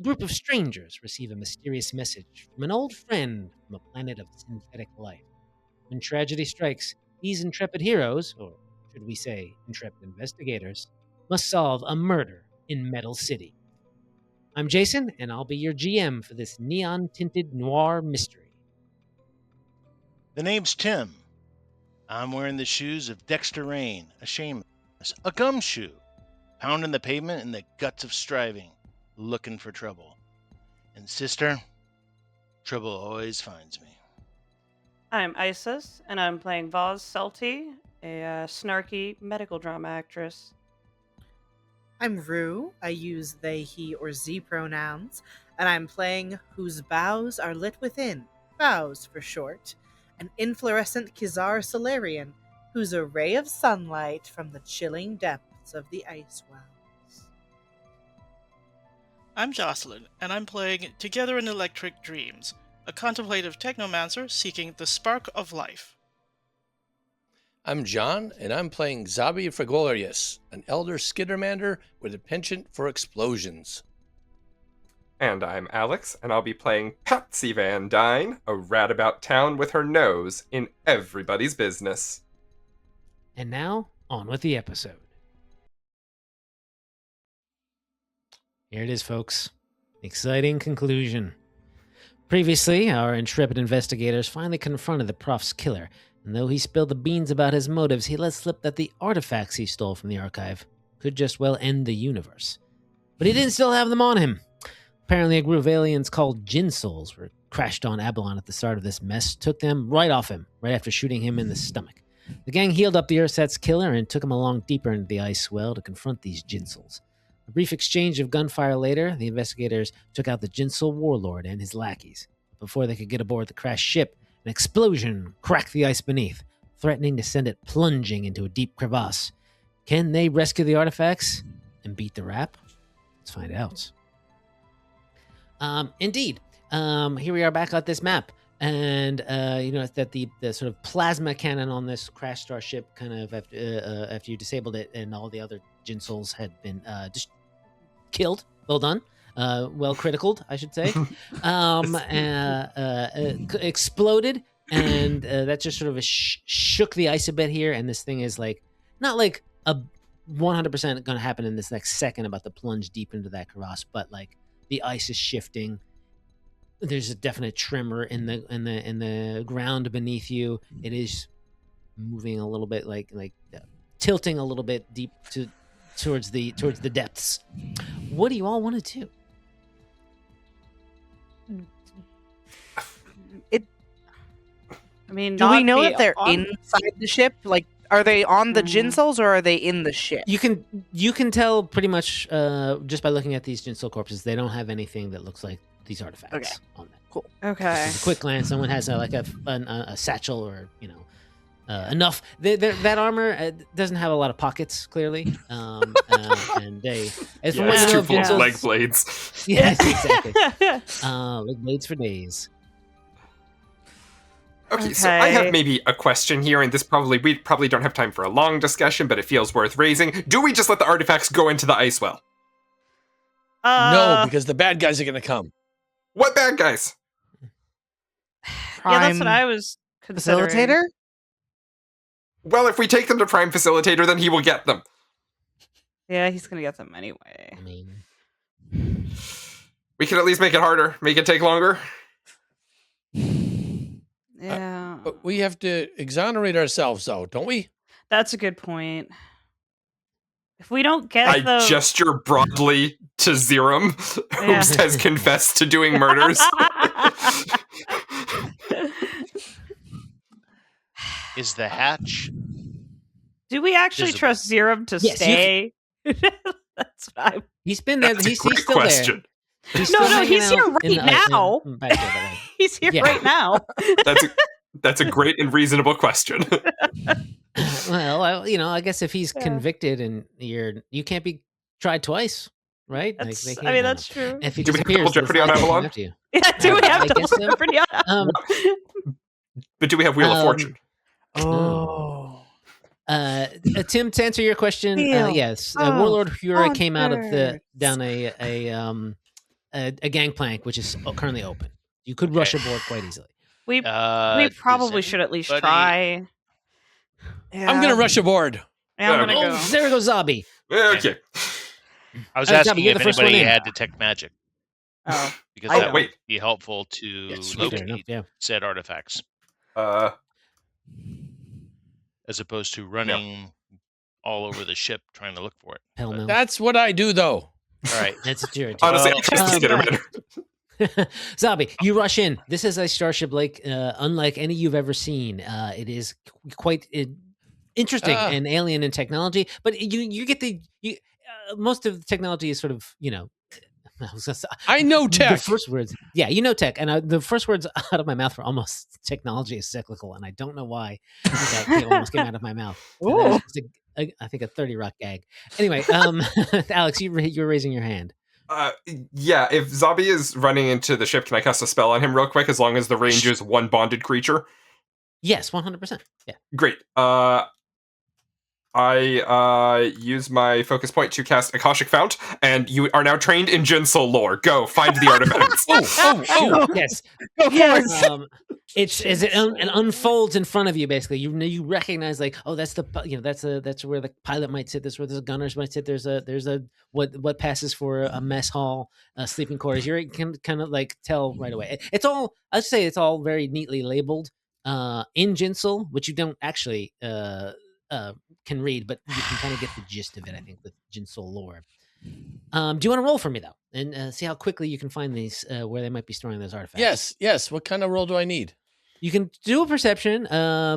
a group of strangers receive a mysterious message from an old friend from a planet of synthetic life. When tragedy strikes, these intrepid heroes, or should we say intrepid investigators, must solve a murder in Metal City. I'm Jason, and I'll be your GM for this neon-tinted noir mystery. The name's Tim. I'm wearing the shoes of Dexter Rayne, a shameless, a gumshoe, pounding the pavement in the guts of striving, looking for trouble. And sister, trouble always finds me. I'm Isis, and I'm playing Voss Seltee, a snarky medical drama actress. I'm Rue. I use they, he, or z pronouns, and I'm playing Whose Boughs Are Lit Within, Boughs for short, an inflorescent Kizar Solarian who's a ray of sunlight from the chilling depths of the ice wells. I'm Jocelyn, and I'm playing Together in Electric Dreams, a contemplative technomancer seeking the spark of life. I'm John, and I'm playing Xabi Fraglorious, an elder skittermander with a penchant for explosions. And I'm Alex, and I'll be playing Patsy Van Dyne, a rat about town with her nose in everybody's business. And now, on with the episode. Here it is, folks. Exciting conclusion. Previously, our intrepid investigators finally confronted the Prof's killer, and though he spilled the beans about his motives, he let slip that the artifacts he stole from the archive could just well end the universe. But he didn't still have them on him. Apparently, a group of aliens called Jinn Souls were crashed on Abalon at the start of this mess, took them right off him, right after shooting him in the stomach. The gang healed up the Ursat's killer and took him along deeper into the ice well to confront these Jinn Souls. A brief exchange of gunfire later, the investigators took out the Jinn Soul warlord and his lackeys. Before they could get aboard the crashed ship, an explosion cracked the ice beneath, threatening to send it plunging into a deep crevasse. Can they rescue the artifacts and beat the rap? Let's find out. Indeed. Here we are back at this map. And, that the sort of plasma cannon on this crash starship kind of, after you disabled it and all the other Jinn Souls had been just killed. Well done. Well criticaled, I should say. Exploded. And that just sort of shook the ice a bit here. And this thing is like, not like a 100% going to happen in this next second about the plunge deep into that crevasse, but like the ice is shifting. There's a definite tremor in the ground beneath you. It is moving a little bit, like tilting a little bit deep towards the depths. What do you all want to do? Do we know that they're inside the ship? Like, are they on the Jinn Souls or are they in the ship? You can tell pretty much just by looking at these Jinn Soul corpses. They don't have anything that looks like these artifacts on them. Cool. Okay. Just a quick glance. Someone has a satchel or enough. That armor doesn't have a lot of pockets, clearly. And they, as for it's two full Souls, leg blades. Yes, exactly. Leg blades for days. Okay, so I have maybe a question here, and we probably don't have time for a long discussion, but it feels worth raising. Do we just let the artifacts go into the ice well? No, because the bad guys are going to come. What bad guys? Yeah, that's what I was considering. Facilitator? Well, if we take them to Prime Facilitator, then he will get them. Yeah, he's going to get them anyway. I mean, we can at least make it harder, make it take longer. Yeah. But we have to exonerate ourselves, though, don't we? That's a good point. If we don't get I gesture broadly to Zerum, who has confessed to doing murders. Is the hatch? Do we actually visible? trust Zerum to stay? That's what I'm... he's been there. That's He's a great still question. there. He's still No, he's hanging here out in right the ice now. back there. He's here Yeah. right now. That's a great and reasonable question. Well, I guess if he's convicted and you can't be tried twice, right? That's true. If he Do we have disappears, double jeopardy on Avalon? Yeah, do we have I guess double so. jeopardy on Avalon? But do we have Wheel of Fortune? Oh. Tim, to answer your question, yes. Warlord Hura came out of down a a gangplank which is currently open. You could rush aboard quite easily. We Does probably should at least anybody- try. Yeah. I'm gonna rush aboard. Yeah, I'm gonna Oh, go. there goes Xabi. Okay. I was Xabi, asking you're if the first one anybody in. had detect magic Oh, because I that don't. would be helpful to Yes, fair enough, locate yeah. said artifacts as opposed to running all over the ship trying to look for it. Pell mell. That's what I do, though. All right. That's your Honestly, Well, I trust the Skitterman. Xabi, you rush in. This is a starship unlike any you've ever seen. It is quite interesting and alien in technology, but you get most of the technology is sort of I know tech. The first words, yeah, you know tech, and the first words out of my mouth were almost technology is cyclical, and I don't know why that almost came out of my mouth. Ooh. I think a 30 Rock gag. Anyway, Alex, you're raising your hand. Yeah, if Xabi is running into the ship, can I cast a spell on him real quick as long as the range is one bonded creature? Yes, 100%. Yeah. Great. I use my focus point to cast Akashic Fount, and you are now trained in Jinsol lore. Go, find the artifacts. Oh, yes. Yes. It's as it unfolds in front of you. Basically, you recognize that's that's where the pilot might sit. That's where the gunners might sit. There's a what passes for a mess hall, sleeping quarters. You can kind of tell right away. It's all I'd say it's all very neatly labeled in Jinsol, which you don't actually can read, but you can kind of get the gist of it. I think with Jinsol lore. Do you want to roll for me though, and see how quickly you can find these where they might be storing those artifacts? Yes. What kind of roll do I need? You can do a perception.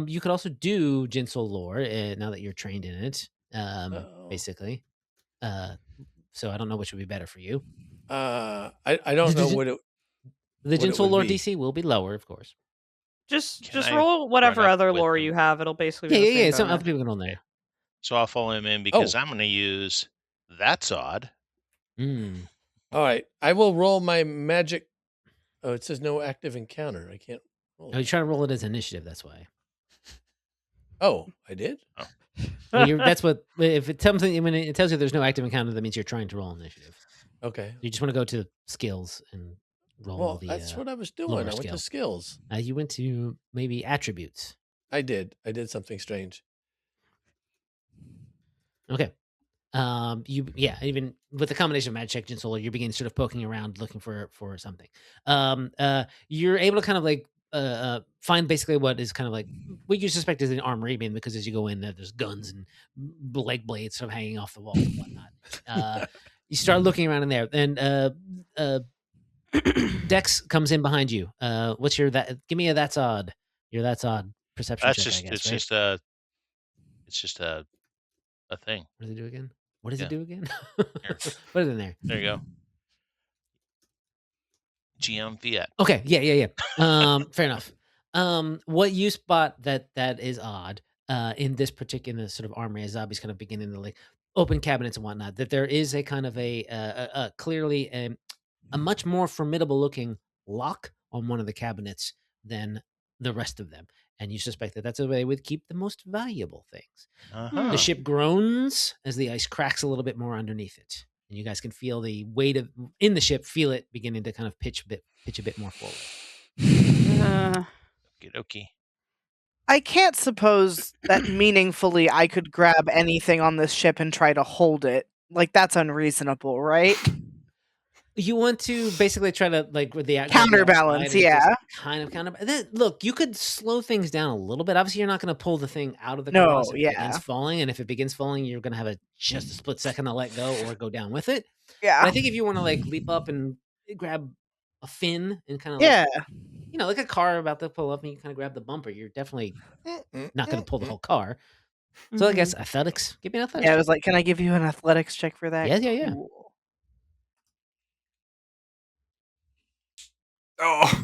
You could also do Jinsol lore now that you're trained in it. Basically. So I don't know which would be better for you. I don't know what it. The what it Jinsol would lore be. DC will be lower, of course. Just I roll whatever run up other with lore them? you have. It'll basically be the Yeah. same Some donor. other people can roll there. So I'll follow him in because I'm going to use That's Odd. Mm. All right, I will roll my magic. Oh, it says no active encounter. I can't roll. Oh, you try to roll it as initiative. That's why. Oh, I did. Well, that's what if it tells you when it tells you there's no active encounter, that means you're trying to roll initiative. Okay. You just want to go to skills and roll. Well, that's what I was doing. lower I went skill. to skills. You went to maybe attributes. I did something strange. Okay. Even with the combination of magic check and solar, you begin sort of poking around looking for something. You're able to kind of find basically what is kind of what you suspect is an armory, because as you go in, there's guns and leg blades sort of hanging off the walls and whatnot. You start looking around in there, and Dex comes in behind you. What's your that? Give me a that's odd. Your that's odd perception That's check. just I guess, it's right? just a thing. What does it do again? What does Yeah. it do again? Here. Put it in there. There you go. GM Fiat. Okay. Yeah. Fair enough. What you spot that is odd in this particular sort of armory, as Xabi's kind of beginning to open cabinets and whatnot, that there is a kind of a clearly a much more formidable looking lock on one of the cabinets than the rest of them. And you suspect that that's where they would keep the most valuable things. Uh-huh. The ship groans as the ice cracks a little bit more underneath it. And you guys can feel the weight in the ship, feel it beginning to kind of pitch a bit more forward. Okie. I can't suppose that meaningfully I could grab anything on this ship and try to hold it. That's unreasonable, right? You want to basically try to with the Counterbalance, yeah. Kind of counterbalance. Look, you could slow things down a little bit. Obviously, you're not going to pull the thing out of the No, cross if yeah. it begins falling, and if it begins falling, you're going to have just a split second to let go or go down with it. Yeah. But I think if you want to leap up and grab a fin and kind of like a car about to pull up and you kind of grab the bumper, you're definitely not going to pull the whole car. So I guess athletics. Give me an athletics. Yeah, I was like, can I give you an athletics check for that? Yeah. Cool. Oh,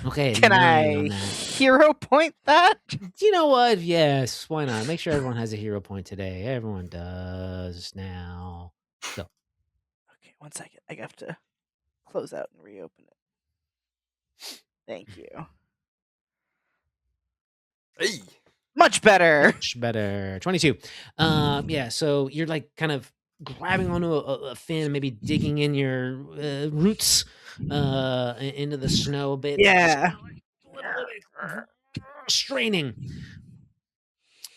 Okay. Can 9 I on that. hero point that? You know what? Yes, why not? Make sure everyone has a hero point today. Everyone does now. So, Okay, 1 second. I have to close out and reopen it. Thank you. hey. Much better. much better. 22. Yeah, so you're kind of grabbing onto a fin, maybe digging in your roots into the snow a bit. Yeah. Just a little bit straining.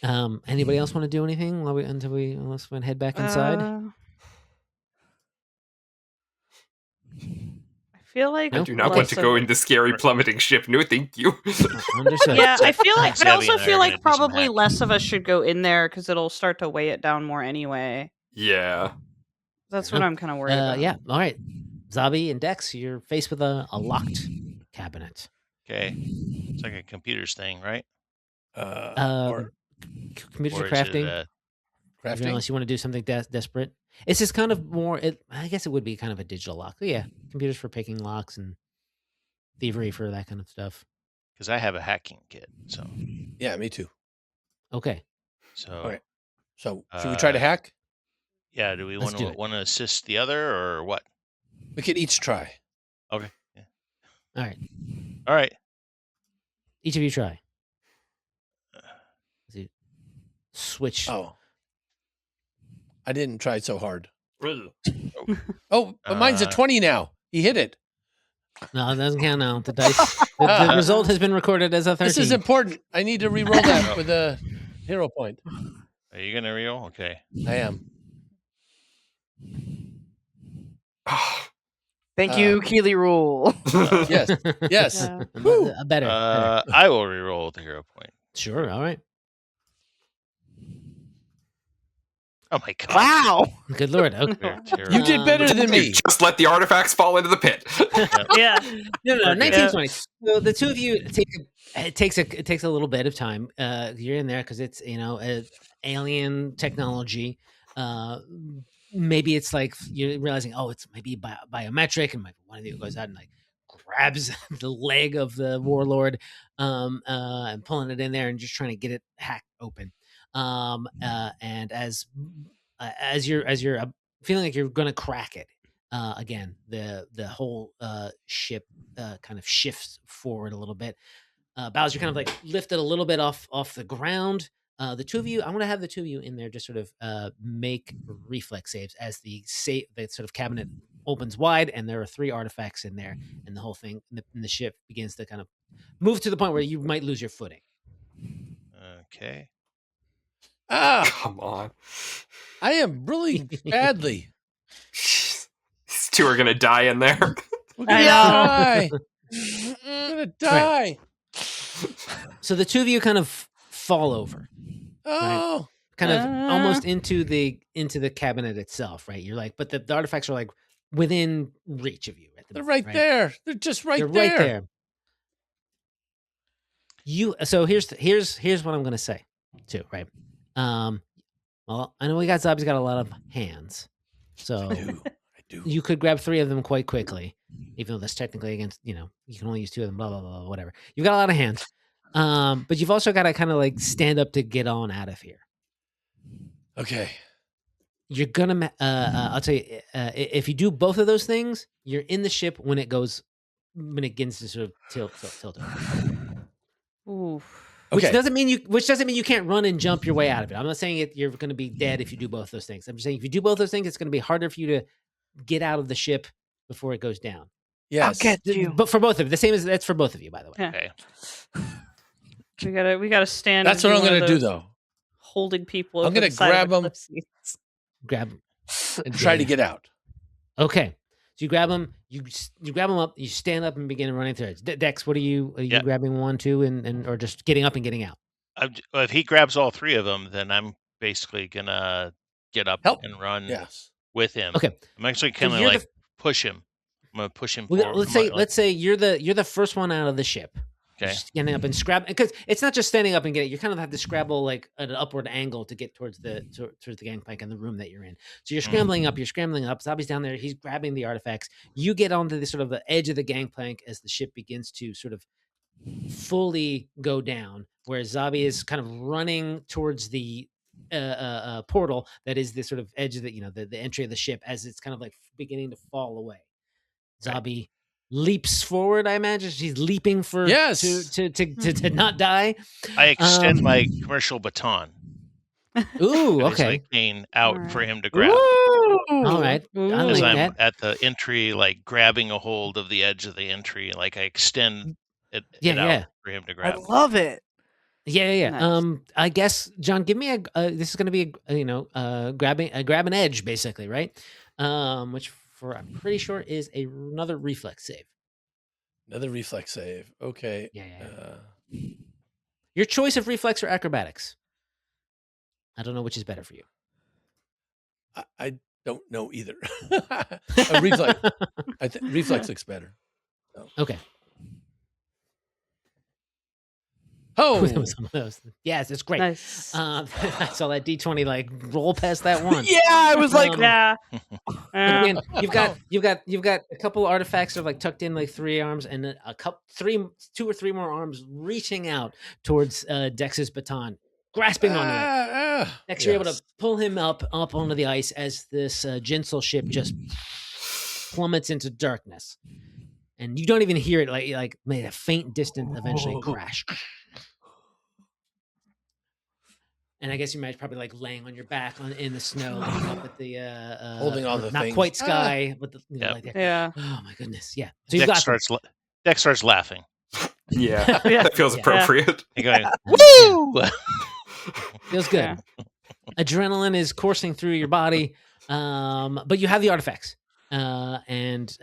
Anybody else want to do anything unless we head back inside? I feel like I do not less want to of go a- in the scary plummeting ship. No, thank you. Understood. Yeah, I feel like. Xabi I also and I are feel gonna like do some probably hacking. less of us should go in there because it'll start to weigh it down more anyway. Yeah. That's Fair what enough. I'm kind of worried about. Yeah. All right. Xabi and Dex, you're faced with a locked cabinet. Okay. It's like a computer's thing, right? Or Computers Or are is crafting. it crafting. Unless you want to do something desperate. It's just kind of more. I guess it would be kind of a digital lock. But yeah, computers for picking locks and thievery for that kind of stuff. because I have a hacking kit. So Yeah, me too. Okay. All right. So should we try to Uh, hack? yeah, do we Let's do want it. to assist the other or what? We could each try. Okay. Yeah. All right. All right. Each of you try. Switch. Oh, I didn't try so hard. Ugh. Oh, but mine's a Uh, 20 now. He hit it. No, it doesn't count now. The dice. The result has been recorded as a 13. This is important. I need to re-roll that with a hero point. Are you gonna reel? Okay. I am. Thank you, Keeley Rule. Yes. Yes. Yeah. Woo. Better. I will re-roll with the hero point. Sure. All right. Oh my god. Wow. Good lord. Okay. We're terrible. You did better than me. Just let the artifacts fall into the pit. Yeah. No, Okay. 1920. So the two of you it takes a little bit of time. You're in there because it's alien technology. Maybe it's like you're realizing, oh, it's maybe biometric, and one of you goes out and like grabs the leg of the warlord, and pulling it in there and just trying to get it hacked open. And as you're feeling like you're gonna crack it, again, the whole ship kind of shifts forward a little bit. Boughs, you're kind of like lifted a little bit off the ground. The two of you, I want to have the two of you in there just sort of make reflex saves as the sort of cabinet opens wide, and there are 3 artifacts in there, and the whole thing, and the ship begins to kind of move to the point where you might lose your footing. Okay. Ah, Come on. I am really badly. These two are gonna die in there. We're I gonna know. die. We're gonna die. So the two of you kind of fall over, Oh, kind of almost into the cabinet itself, right? You're like, but the artifacts are like within reach of you. they're right there. They're just right They're there. right there. So here's what I'm gonna say too, right? Well, I know Xabi's got a lot of hands, so I do. you could grab 3 of them quite quickly, even though that's technically against, you can only use 2 of them, blah, blah, blah, whatever. You've got a lot of hands. But you've also got to kind of like stand up to get on out of here. Okay. You're going to, I'll tell you, if you do both of those things, you're in the ship when it begins to sort of tilt over. Oof. Which Okay. doesn't mean you can't run and jump your way out of it. I'm not saying you're going to be dead if you do both those things. I'm just saying if you do both those things, it's going to be harder for you to get out of the ship before it goes down. I'll Yes. get you. But for both of you, the same as that's for both of you, by the way. Yeah. Okay. We gotta stand. That's and what I'm one of going to do, those though. Holding people. I'm over gonna the side of grab the 'em. cliff seat. Grab. And try to Yeah. get out. Okay. So you grab them. You grab them up. You stand up and begin running through it. Dex, what are you? Are you Yeah. grabbing 1, 2, and or just getting up and getting out? If he grabs all 3 of them, then I'm basically gonna get up Help. and run Yes. with him. Okay. I'm actually So kind of you're like push him. I'm gonna push him Well, forward. let's say you're the first one out of the ship. You're Okay. standing up and scrab, because it's not just standing up and getting. You kind of have to scrabble like at an upward angle to get towards the gangplank and the room that you're in. So you're scrambling up. You're scrambling up. Zabi's down there. He's grabbing the artifacts. You get onto the sort of the edge of the gangplank as the ship begins to sort of fully go down, where Xabi is kind of running towards the portal that is the sort of edge of the entry of the ship as it's kind of like beginning to fall away. Xabi leaps forward. I imagine she's leaping for Yes. to not die. I extend my Um, commercial baton. Ooh, It's okay. like cane out for Alright. him to grab. All right. I As like I'm that. at the entry, like grabbing a hold of the edge of the entry, like I extend it Yeah, out yeah. for him to I grab. love it. Yeah. Nice. I guess John, give me this is going to be grab an edge basically, right? Which I'm pretty sure is another reflex save. Another reflex save. Okay. Yeah. Your choice of reflex or acrobatics. I don't know which is better for you. I don't know either. A reflex. Reflex looks better. So. Okay. Oh, That was one of those. Yes, it's great. Nice. I saw that D20 like roll past that one. Yeah, I was like, Yeah. But again, you've got a couple artifacts that are like tucked in like 3 arms, and then two or three more arms reaching out towards Dex's baton, grasping onto it. Dex, you're able to pull him up onto the ice as this Jinsel ship just plummets into darkness, and you don't even hear it like made a faint, distant, eventually crash. And I guess you might probably like laying on your back in the snow, looking up at the holding all the not things. quite sky, but the Yeah. Oh my goodness, yeah. So you've got Dex starts laughing. Yeah, Yeah. that feels appropriate. And going, woo! Feels good. Yeah. Adrenaline is coursing through your body, but you have the artifacts, and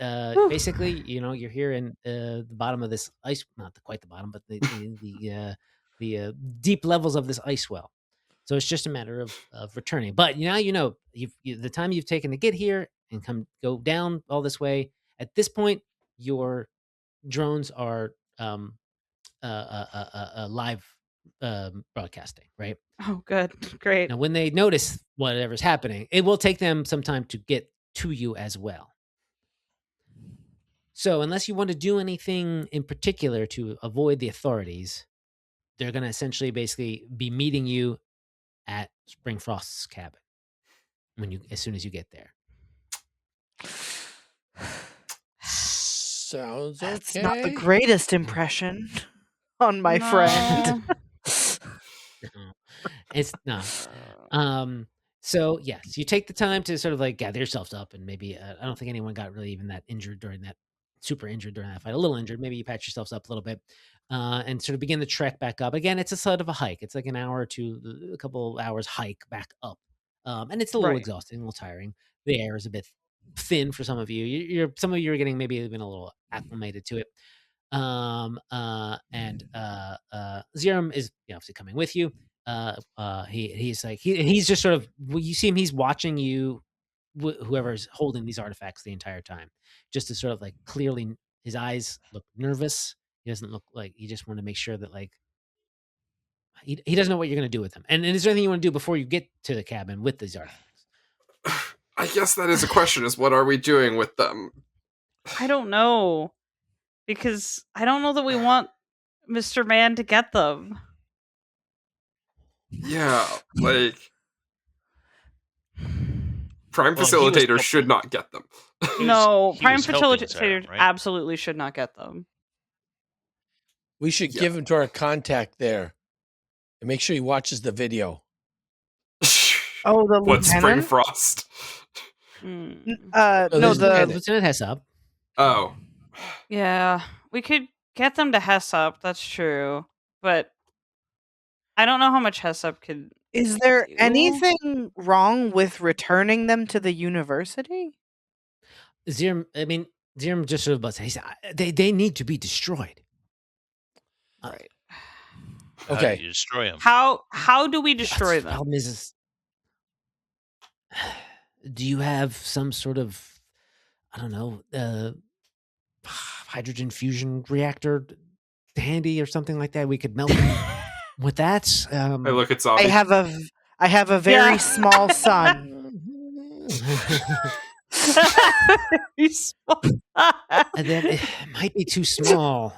basically, you're here in the bottom of this ice, not quite the bottom, but the deep levels of this ice well. So it's just a matter of returning. But now the time you've taken to get here and go down all this way. At this point, your drones are live broadcasting, right? Oh, good. Great. Now, when they notice whatever's happening, it will take them some time to get to you as well. So unless you want to do anything in particular to avoid the authorities, they're going to essentially basically be meeting you at Springfrost's cabin as soon as you get there. Sounds okay. That's not the greatest impression on my friend. It's not. So yes, you take the time to sort of like gather yourselves up, and maybe I don't think anyone got really even that super injured during that fight. A little injured, maybe you patch yourselves up a little bit, and sort of begin the trek back up. Again, it's a sort of a hike. It's like an hour to a couple hours hike back up, and it's a little exhausting, a little tiring. The air is a bit thin for some of you. Some of you are getting maybe even a little acclimated to it. And Zerum is obviously coming with you. He's just sort of, you see him, he's watching you, whoever's holding these artifacts the entire time, just to sort of like clearly his eyes look nervous. He doesn't look like, he just want to make sure that like he doesn't know what you're going to do with them. And is there anything you want to do before you get to the cabin with these artifacts? I guess that is a question, is what are we doing with them? I don't know. Because I don't know that we want Mr. Man to get them. Yeah, like Prime Facilitator should not get them. No, Prime Facilitator absolutely should not get them. We should give him to our contact there and make sure he watches the video. Oh, the What's lieutenant? Springfrost? No, the Lieutenant Hessop. Oh. Yeah, we could get them to Hessop, that's true. But I don't know how much Hessop could Is there do. anything wrong with returning them to the university? Zerum just sort of butts. He said, they need to be destroyed. Right. How do you destroy them? How do we destroy The them? problem is, do you have some sort of, I don't know, hydrogen fusion reactor handy or something like that? We could melt them with that. I look at Xabi. I have a very small son. Very small. And then it might be too small.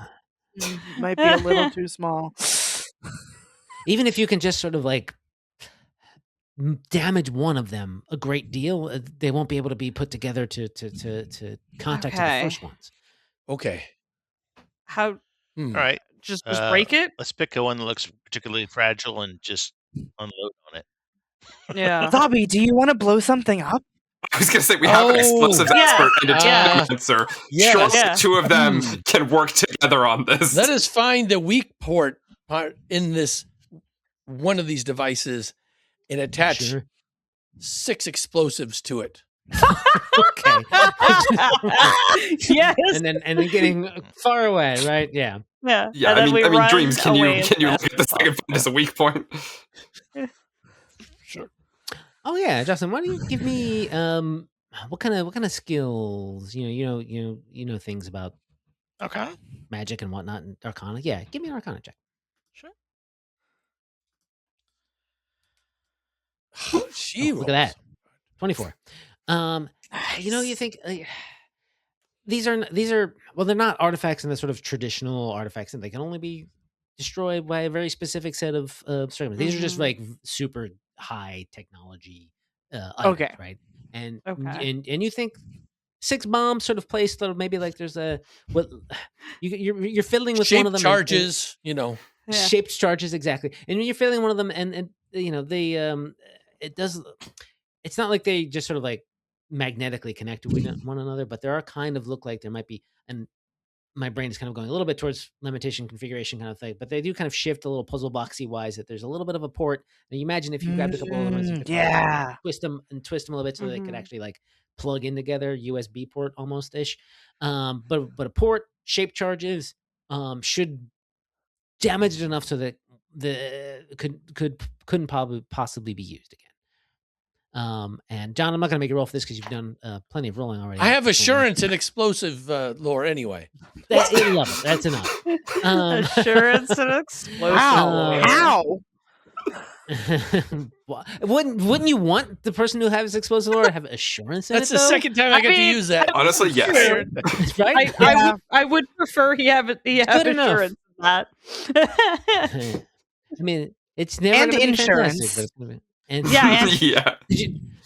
Might be a little too small. Even if you can just sort of like damage one of them a great deal, they won't be able to be put together to contact to the first ones. Okay. How? All right. Just break it? Let's pick one that looks particularly fragile and just unload on it. Yeah. Xabi, do you want to blow something up? I was going to say, we have an explosives expert and a technomancer. Yes. Surely Yeah. the two of them can work together on this. Let us find the weak part in this one of these devices and attach Sure. 6 explosives to it. Okay. Yes. and then getting far away, right? Yeah. Yeah. Yeah, And then we I mean, run Dreams, can you away look at this thing and find us a weak point? Sure. Oh yeah, Jocelyn, why don't you give me what kind of skills? You know things about Okay. magic and whatnot and Arcana. Yeah, give me an Arcana check. Sure. She Look at that. 24. You think these are well, they're not artifacts in the sort of traditional artifacts, and they can only be destroyed by a very specific set of circumstances. These are just Mhm. like super high technology items, Okay. right? And Okay. and you think 6 bombs sort of placed, sort of maybe like there's a what you're fiddling with one of them. charges, Yeah. Shaped charges, exactly. And when you're feeling one of them, and they it does. It's not like they just sort of like magnetically connect with one another, but there are kind of look like there might be. And my brain is kind of going a little bit towards limitation configuration kind of thing, but they do kind of shift a little puzzle boxy wise. That there's a little bit of a port. And you imagine if you grabbed a couple of them, you could Yeah. twist them a little bit so they could Mhm. actually like plug in together, USB port almost ish. But a port, shape charges should damage it enough so that couldn't probably possibly be used again. And John, I'm not going to make you roll for this because you've done plenty of rolling already. I have assurance and explosive lore anyway. You love it. That's enough. Assurance and explosive. How? Wouldn't you want the person who has explosive lore to have assurance in That's it? the though? second time I get to use that. Honestly, yes. Right? I would prefer he have good enough. assurance in that. I mean, it's never And gonna be insurance. fantastic, but it's gonna be, and Yeah, and- Yeah.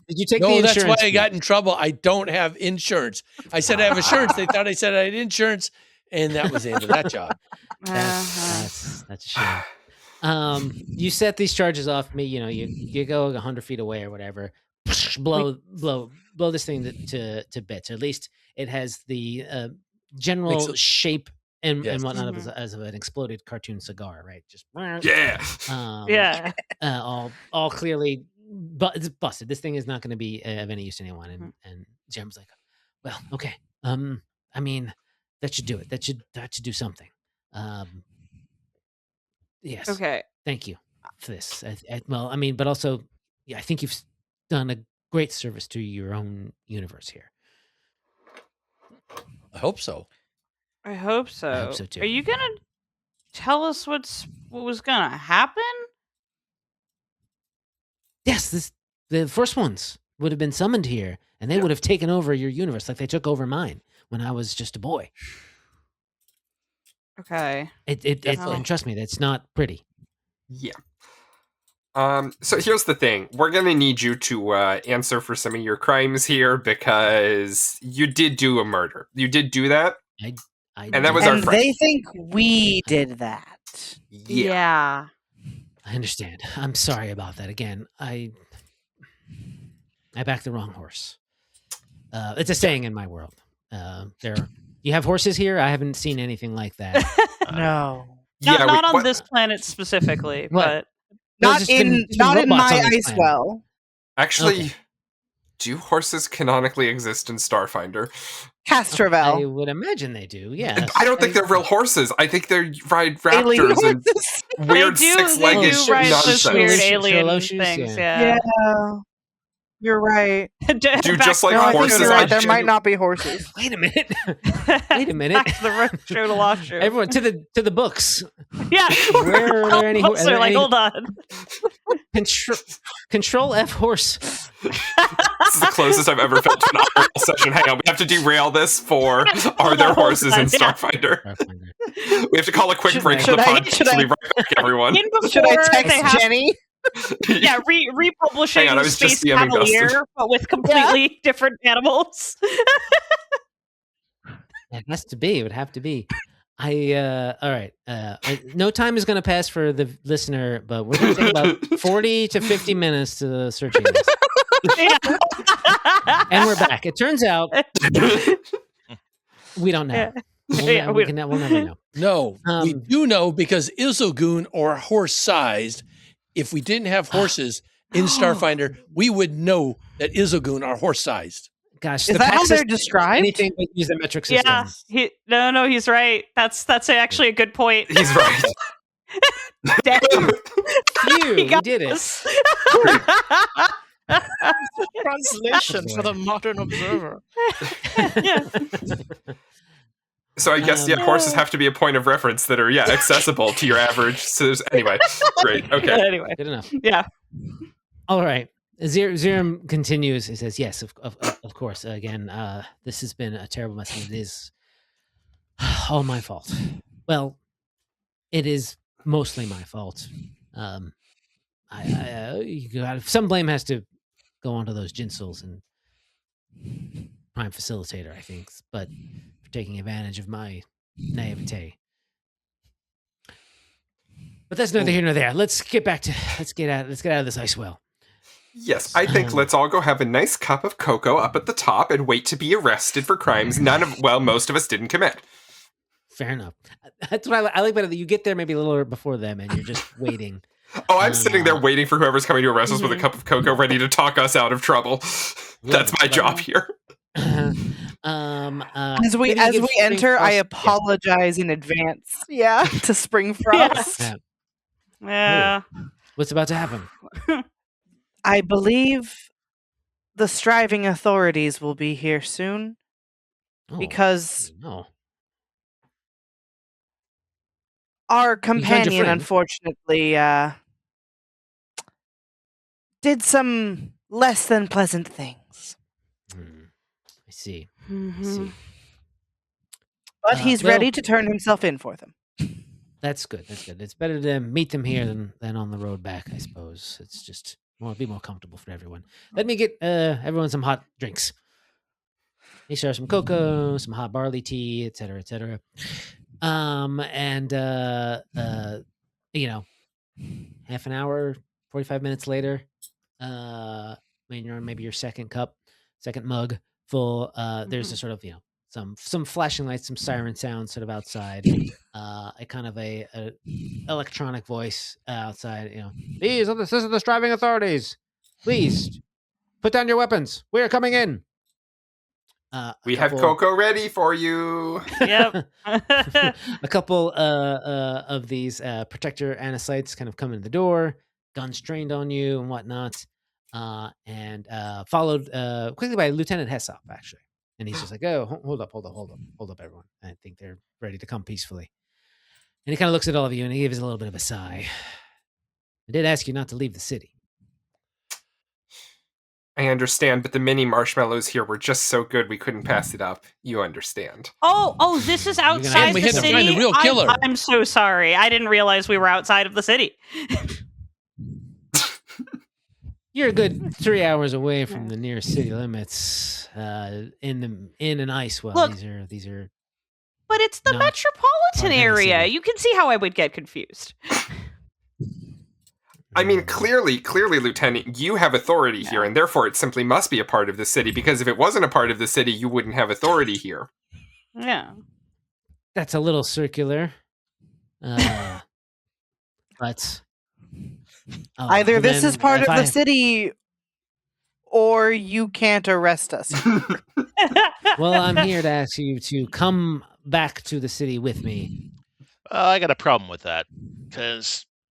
Did you take the No, insurance? that's why I fee? got in trouble. I don't have insurance. I said I have assurance. They thought I said I had insurance, and that was the end of that job. That's a shame. You set these charges off me. You go 100 feet away or whatever. Blow this thing to bits. Or at least it has the general shape and whatnot Mhm. as of an exploded cartoon cigar, right? Just Yeah. Yeah. all clearly, but it's busted. This thing is not going to be of any use to anyone. And Jem's like, well, okay. I mean, that should do it. That should do something. Yes. Okay. Thank you for this. But also, yeah, I think you've done a great service to your own universe here. I hope so. I hope so. I hope so, too. Are you gonna tell us what was gonna happen? Yes, the first ones would have been summoned here, and they would have taken over your universe like they took over mine when I was just a boy. Okay. And trust me, that's not pretty. Yeah. So here's the thing. We're going to need you to answer for some of your crimes here because you did do a murder. You did do that? And that was our And friend. they think we did that. Yeah. I understand. I'm sorry about that. Again, I backed the wrong horse. It's a saying in my world. You have horses here? I haven't seen anything like that. No. Not on this planet specifically, What? but There's Not in robots my on this ice planet. well. Actually, Okay. do horses canonically exist in Starfinder? I Castrovel. would imagine they do. Yeah. I don't think they're real horses. I think they ride Alien raptors and horses. weird they six-legged do ride those weird nonsense. alien Ferocious, things. yeah. Yeah. You're right. Do just like No, I think horses. you're right. I There might not be horses. Wait a minute. Wait a minute. Back to the show to law show. Everyone to the books. Yeah. Where are there any Books are like, hold on. Control F horse. This is the closest I've ever felt to an oral session. Hang on, we have to derail this for Are There Horses in Starfinder? We have to call a quick break for the podcast. We'll be right back, everyone. Should I text Jenny? Yeah, republishing Hang on, I was just Space DMing Cavalier, Dustin. but with completely different animals. It has to be. It would have to be. All right. No time is going to pass for the listener, but we're going to take about 40 to 50 minutes to searching this. And we're back. It turns out we don't know. Yeah. We'll never know. No, we do know because Izogoon are horse-sized. If we didn't have horses in Starfinder, we would know that Izogoon are horse-sized. Gosh, Is that how they're described? Anything but use the metric system. Yeah. No, he's right. That's actually a good point. He's right. Damn. Phew, we did it. Translation for the modern observer. Yeah. So I guess horses have to be a point of reference that are accessible to your average. So anyway, great. Okay. Anyway, Good enough. yeah. All right. Ziram continues. He says, "Yes, of course. Again, this has been a terrible mess, and it is all my fault. Well, it is mostly my fault. Some blame has to go onto those Jinsels and Prime Facilitator, I think, but for taking advantage of my naivete. But that's neither here nor there. Let's get out of this ice well." Yes, I think let's all go have a nice cup of cocoa up at the top and wait to be arrested for crimes most of us didn't commit. Fair enough. That's what I like better, that you get there maybe a little before them and you're just waiting. Oh, I'm sitting there waiting for whoever's coming to arrest us with a cup of cocoa ready to talk us out of trouble. That's my job here. As we enter, I apologize in advance. Yeah, to Spring Frost. Yeah. What's about to happen? I believe the striving authorities will be here soon because our companion, unfortunately, did some less than pleasant things. I see. But he's ready to turn himself in for them. That's good. It's better to meet them here than on the road back, I suppose. It's just be more comfortable for everyone. Let me get everyone some hot drinks. They serve some cocoa, some hot barley tea, etc., etc. And half an hour, 45 minutes later, when you're on maybe your second mug full, there's a sort of some flashing lights, some siren sounds sort of outside. A kind of a electronic voice outside. This is the striving authorities. Please put down your weapons. We are coming in. We have cocoa ready for you. Yep. A couple of these protector anacytes kind of come in the door, guns trained on you and whatnot, and followed quickly by Lieutenant Hessop, actually. And he's just like, "Oh, hold up, everyone. I think they're ready to come peacefully." And he kind of looks at all of you and he gives a little bit of a sigh. "I did ask you not to leave the city." I understand, but the mini marshmallows here were just so good we couldn't pass it up. You understand. Oh, this is outside and we the had to city? find the real killer. I'm so sorry. I didn't realize we were outside of the city. You're a good 3 hours away from the nearest city limits. In an ice well. Look, these are. But it's the metropolitan area. You can see how I would get confused. I mean, clearly, Lieutenant, you have authority here, and therefore it simply must be a part of the city, because if it wasn't a part of the city, you wouldn't have authority here. Yeah. That's a little circular. But either this is part of the city, or you can't arrest us. Well, I'm here to ask you to come back to the city with me. I got a problem with that,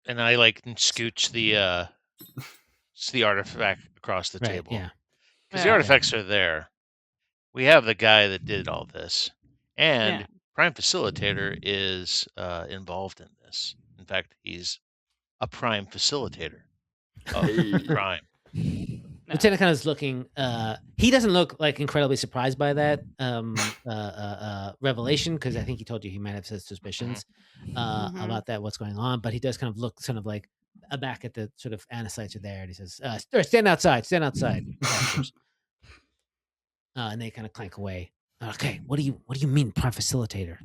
and I scooch the artifact across the table. Yeah. Because the artifacts are there. We have the guy that did all this. And Prime Facilitator is involved in this. In fact, he's a Prime Facilitator of Prime. Lieutenant kind of is looking. He doesn't look incredibly surprised by that revelation, because I think he told you he might have his suspicions about that, what's going on. But he does kind of look like back at the sort of anacytes are there, and he says, "Stand outside, and they kind of clank away. Okay, what do you mean, Prime Facilitator?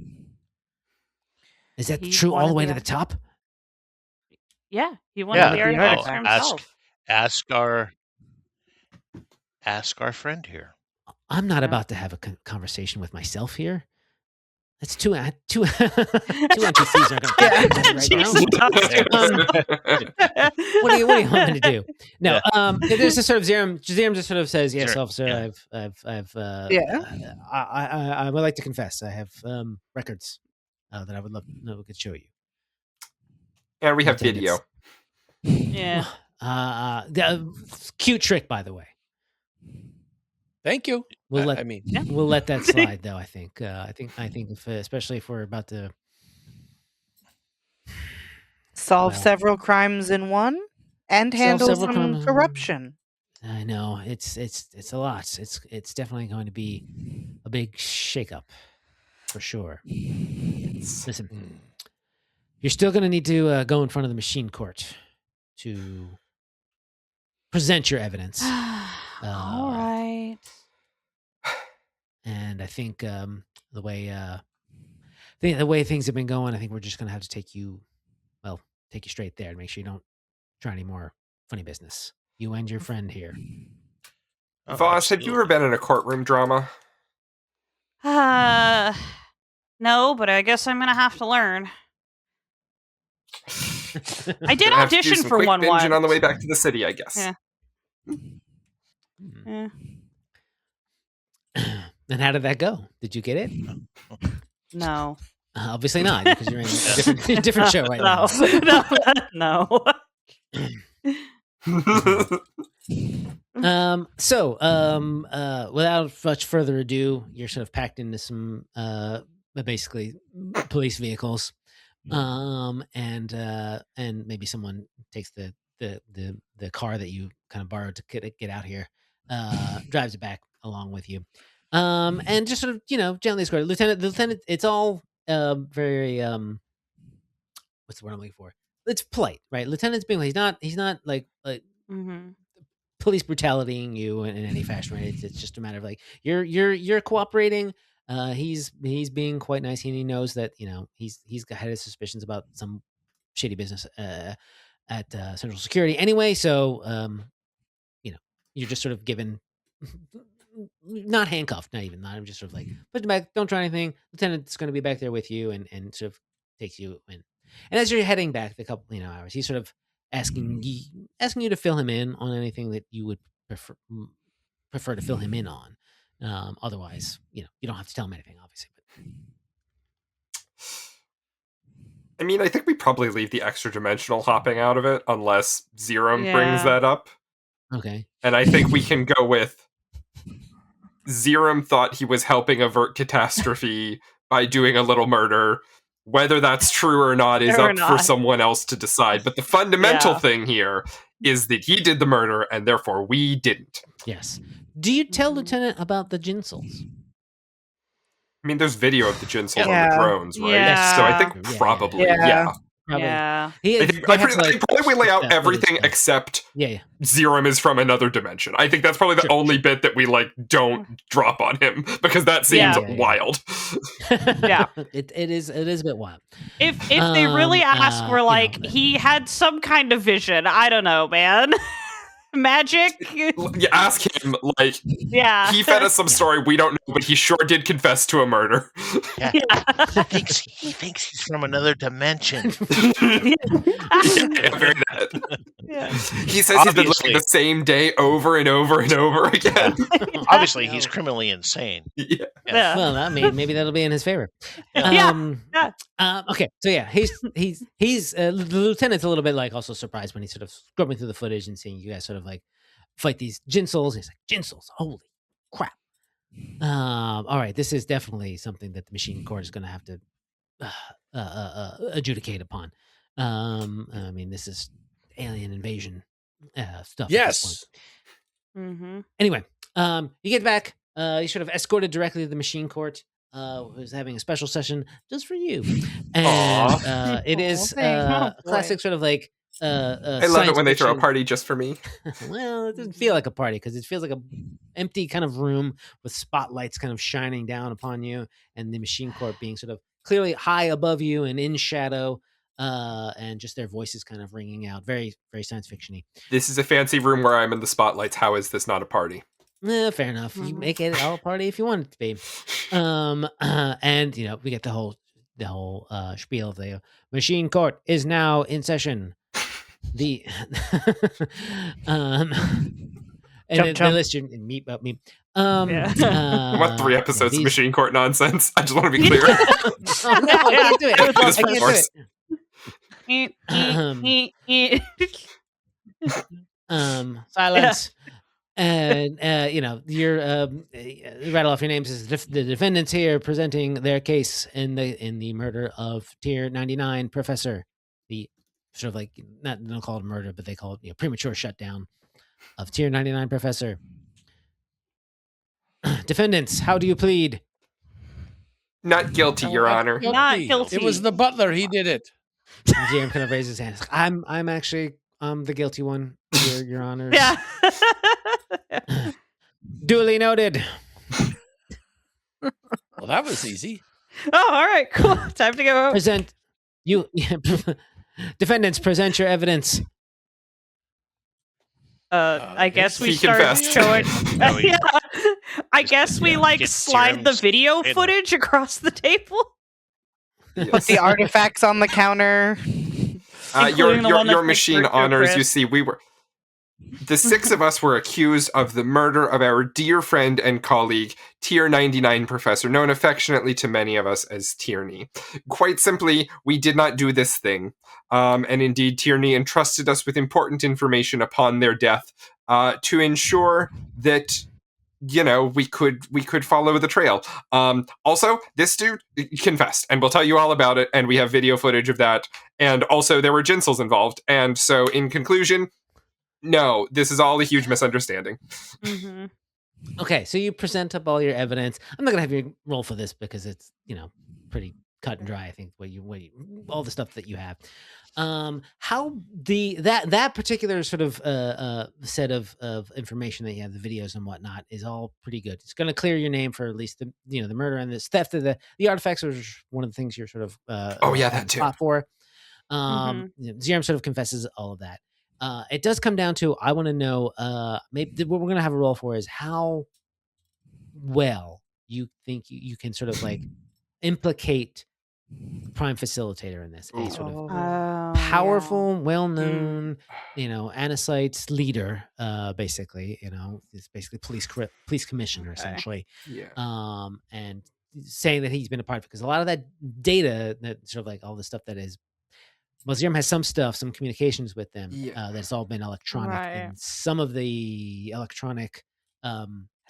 Is that true all the way to the top? Yeah, he wanted the artifacts for himself. ask our friend here. I'm not about to have a conversation with myself here. That's two NPCs are going to right now. What do you want me to do? No, there's a sort of Zerum just sort of says, "Yes, Sure, officer, yeah. I would like to confess. I have records that I would love to could show you." And we have video. Yeah. Cute trick, by the way. Thank you. We'll let that slide, though. I think if, especially if we're about to solve several crimes in one and handle some corruption. I know it's a lot. It's definitely going to be a big shakeup for sure. Listen, you're still going to need to go in front of the machine court to present your evidence. All right. And I think the way things have been going, I think we're just going to have to take you straight there and make sure you don't try any more funny business. You and your friend here. Voss, have you ever been in a courtroom drama? No, but I guess I'm gonna have to learn. I did audition for one once. On the way back to the city, I guess. Yeah. And how did that go? Did you get it? No. Obviously not, because you're in a different show right now. No. Without much further ado, you're sort of packed into some basically police vehicles, and maybe someone takes the car that you kind of borrowed to get out here, drives it back along with you, and just sort of gently escorted. Lieutenant, it's all very what's the word I'm looking for? It's polite, right? Lieutenant's being he's not like police brutalitying you in any fashion, right? It's just a matter of like you're cooperating. He's being quite nice, and he knows that he's had his suspicions about some shady business at Central Security anyway. So you're just sort of given, not handcuffed, I'm just sort of like put him back. Don't try anything. Lieutenant's going to be back there with you, and sort of takes you in. And as you're heading back the couple hours, he's sort of asking you to fill him in on anything that you would prefer to fill him in on. Otherwise, you don't have to tell him anything, obviously. I mean, I think we probably leave the extra dimensional hopping out of it unless Zerum brings that up. Okay. And I think we can go with Zerum thought he was helping avert catastrophe by doing a little murder. Whether that's true or not is up for someone else to decide. But the fundamental thing here is that he did the murder, and therefore we didn't. Yes. Do you tell Lieutenant about the Ginsels? I mean, there's video of the Ginsels on the drones, right? Yeah. So I think probably, yeah. Yeah. I think probably we lay out everything except Zerum is from another dimension. I think that's probably the only bit that we don't drop on him, because that seems wild. Yeah. It is a bit wild. If they really ask, we're like, he had some kind of vision. I don't know, man. Magic? You ask him, he fed us some story we don't know, but he sure did confess to a murder. Yeah. He thinks he's from another dimension. He says he's been living the same day over and over and over again. Obviously, he's criminally insane. Yeah. Well, maybe that'll be in his favor. Okay, so he's the lieutenant's a little bit also surprised when he's sort of scrubbing through the footage and seeing you guys sort of fight these Ginsels. He's like, Ginsels, holy crap! All right, this is definitely something that the machine court is going to have to adjudicate upon. I mean, this is alien invasion stuff. Yes. Mm-hmm. Anyway, you get back. You sort of escorted directly to the machine court. Who's having a special session just for you, and it is classic sort of I love it when they throw a party just for me. Well, it doesn't feel like a party because it feels like a empty kind of room with spotlights kind of shining down upon you, and the machine court being sort of clearly high above you and in shadow, and just their voices kind of ringing out, very very science fiction-y. This is a fancy room where I'm in the spotlights. How is this not a party? Fair enough. You make it all party if you want it to be. And we get the whole spiel of the machine court is now in session. The and they list your meet about me. I want 3 episodes of Machine Court nonsense. I just want to be clear. I can't do it. I can't do it. Silence. And you're rattle off your names as the defendants here presenting their case in the murder of Tier 99 Professor, the sort of like they don't call it murder, but they call it premature shutdown of Tier 99 Professor. Defendants, how do you plead? Not guilty, Your Honor. Not guilty. It was the butler. He did it. Jam kind of raises his hands. I'm actually the guilty one, Your Honors. Yeah. Duly noted. Well, that was easy. Oh, all right, cool. Time to go. Present defendants, present your evidence. I guess we he start confessed. showing. No, I guess we get slide the serums video in. footage across the table. Put the artifacts on the counter. Including the one Your that's machine like honors. Chris. You see, the 6 of us were accused of the murder of our dear friend and colleague, Tier 99 Professor, known affectionately to many of us as Tierney. Quite simply, we did not do this thing. And indeed, Tierney entrusted us with important information upon their death to ensure that we could follow the trail. Also, this dude confessed, and we'll tell you all about it, and we have video footage of that. And also, there were ginsels involved. And so, in conclusion, no, this is all a huge misunderstanding. Mm-hmm. Okay, so you present up all your evidence. I'm not gonna have you roll for this because it's pretty cut and dry. I think what you all the stuff that you have. How that particular sort of set of information that you have, the videos and whatnot, is all pretty good. It's gonna clear your name for at least the the murder and this theft of the artifacts, which is one of the things you're sort of that too. spot for. Zieram sort of confesses all of that. It does come down to, I want to know, maybe what we're going to have a roll for is how well you think you can sort of like implicate prime facilitator in this. A sort of powerful, well-known, Anacite leader, basically, it's basically police commissioner, essentially. Yeah. And saying that he's been a part of it, because a lot of that data, that sort of like all the stuff that is, Zieram has some stuff, some communications with them that's all been electronic, and some of the electronic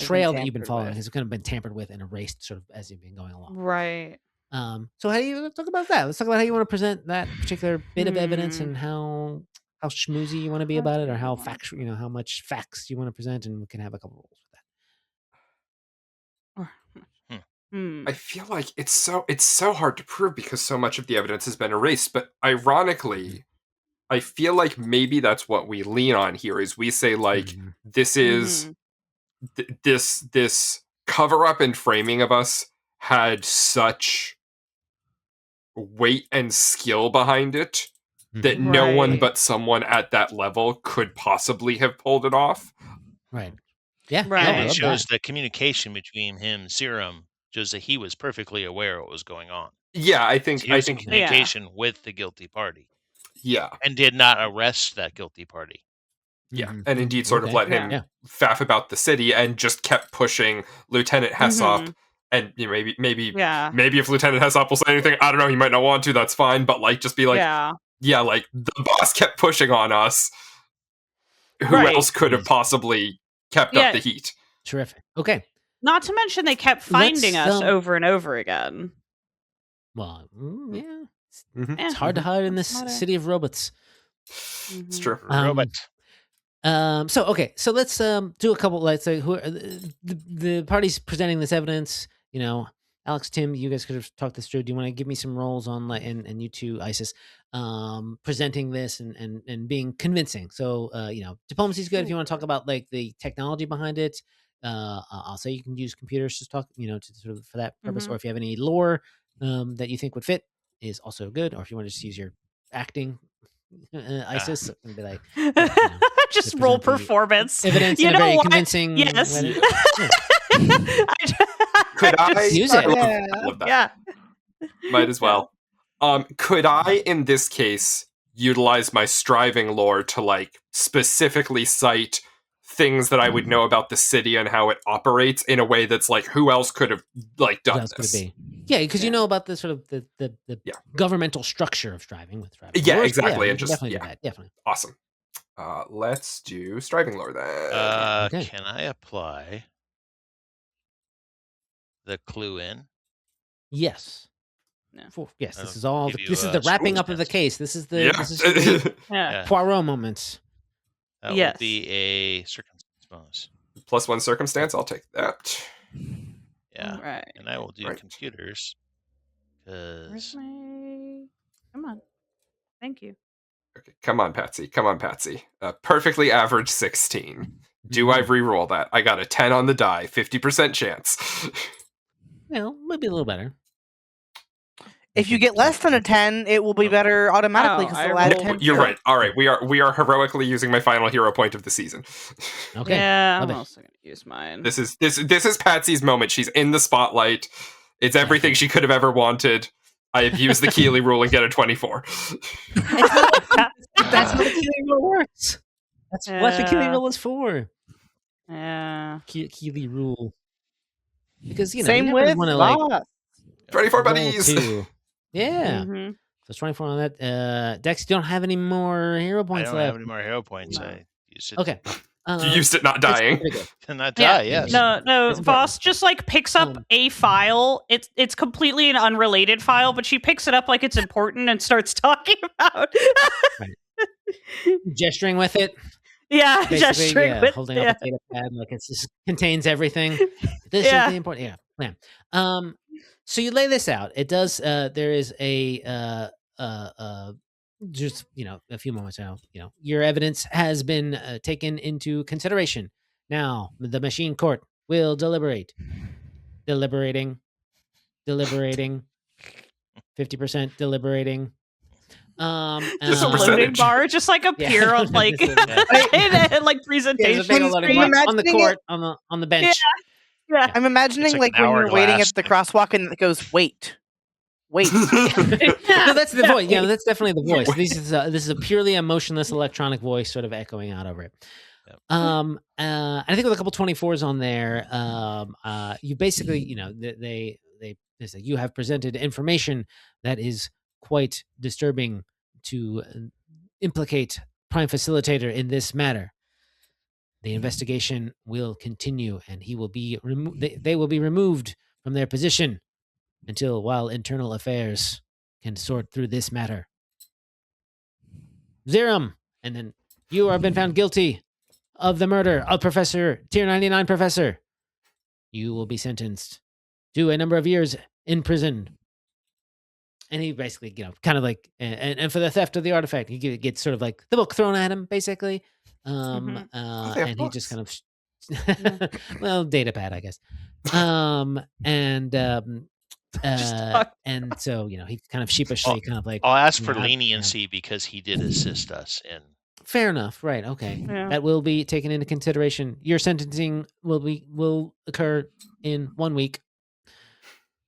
trail that you've been following has kind of been tampered with and erased sort of as you've been going along. Right. So how do you talk about that? Let's talk about how you want to present that particular bit of evidence and how schmoozy you want to be about it, or how factual, how much facts you want to present, and we can have a couple rules with that. I feel like it's so hard to prove because so much of the evidence has been erased, but ironically, I feel like maybe that's what we lean on here is we say like this is this cover up and framing of us had such weight and skill behind it that no one but someone at that level could possibly have pulled it off. Right. Yeah. Right. And it shows the communication between him and Zieram shows that he was perfectly aware of what was going on. Yeah, I think communication with the guilty party. Yeah. And did not arrest that guilty party. Yeah. And indeed sort of let him faff about the city and just kept pushing Lieutenant Hessop. And maybe if Lieutenant Hessop will say anything, I don't know, he might not want to, that's fine, but like just be like like the boss kept pushing on us. Who else could have possibly kept up the heat? Terrific. Okay. Not to mention they kept finding us over and over again. Well, it's hard to hide in this city of robots. It's true. Robots. So let's do a couple. Let's say who are the parties presenting this evidence. Alex, Tim, you guys could have talked this through. Do you want to give me some roles on and you two, Isis, presenting this and being convincing? So diplomacy is good if you want to talk about like the technology behind it. I'll say you can use computers to talk, to sort of for that purpose, or if you have any lore that you think would fit, is also good. Or if you want to just use your acting, Isis, and be like, Just To roll present the performance. evidence You in a know very what? convincing Yes. way. Could I use it. I love that. Yeah. Might as well. Could I, in this case, utilize my striving lore to like specifically cite things that I would know about the city and how it operates in a way that's like, who else could have like What done else could it this? be? Yeah, because you Yeah. know about the sort of the Yeah. governmental structure of striving with striving. Yeah, lores. exactly, we and can just- definitely yeah. do that. Definitely. Awesome. Let's do striving lore then. Okay. Can I apply the clue in? Yes. Yeah. Yes, That'll this is all. give you, This is the wrapping up of the circumstance. case. This is the Yeah. this is the Yeah. Poirot moments. That Yes. will be a circumstance bonus. +1 circumstance. I'll take that. Yeah. All right. And I will do Right. computers. Where's Because my? Come on. Thank you. Okay, come on, Patsy. Come on, Patsy. Perfectly average 16. Do I re-roll that? I got a 10 on the die. 50% chance. Well, maybe a little better. If you get less than a 10, it will be better automatically Oh, because I they'll add a rolled- 10. You're to it. right. All right, we are heroically using my final hero point of the season. Okay. Yeah, love I'm it. also gonna use mine. This is Patsy's moment. She's in the spotlight. It's everything she could have ever wanted. I have used the Keeley rule and get a 24. That's how the Keeley rule works. That's what the Keeley Yeah. rule is for. Yeah. Keeley rule. Because you know Same you never with want to like Voss. 24 roll buddies. 2. Yeah. Mhm. So it's 24 on that. Dex, you don't have any more hero I points don't left. have any more hero points. No. I used it. Okay. You used it not dying. To not Yeah. die, yes. No, It's important. Voss just like picks up a file. It's completely an unrelated file, but she picks it up like it's important and starts talking about. Gesturing with it. Yeah, Basically, gesturing yeah, with holding yeah. up a data pad like it just contains everything. This Yeah. is the important plan. So you lay this out. It does. There is a just a few moments now. Your evidence has been taken into consideration. Now the machine court will deliberate. Deliberating. 50% deliberating. Just a A loading percentage. bar just like appear on like Yeah. in, like There's presentation a big old loading screen. bar on the Imagining court on the bench. Yeah. I'm imagining It's like like an when you're waiting hourglass at the thing. crosswalk and it goes, wait. No, that's the voice. Yeah, that's definitely the voice. Wait. This is a purely emotionless electronic voice, sort of echoing out over it. Yep. I think with a couple 24s on there, you basically, they say you have presented information that is quite disturbing to implicate Prime Facilitator in this matter. The investigation will continue, and he will be they will be removed from their position while internal affairs can sort through this matter. Zerum, and then you have been found guilty of the murder of Tier 99 Professor. You will be sentenced to a number of years in prison. And he basically, kind of like, and for the theft of the artifact, he gets sort of like the book thrown at him, basically. Mhm. And he just kind of, well, data pad, I guess. And so, he kind of sheepishly kind of like, I'll ask for yeah, leniency because he did assist us in. fair enough. Right. Okay. Yeah. That will be taken into consideration. Your sentencing will occur in 1 week.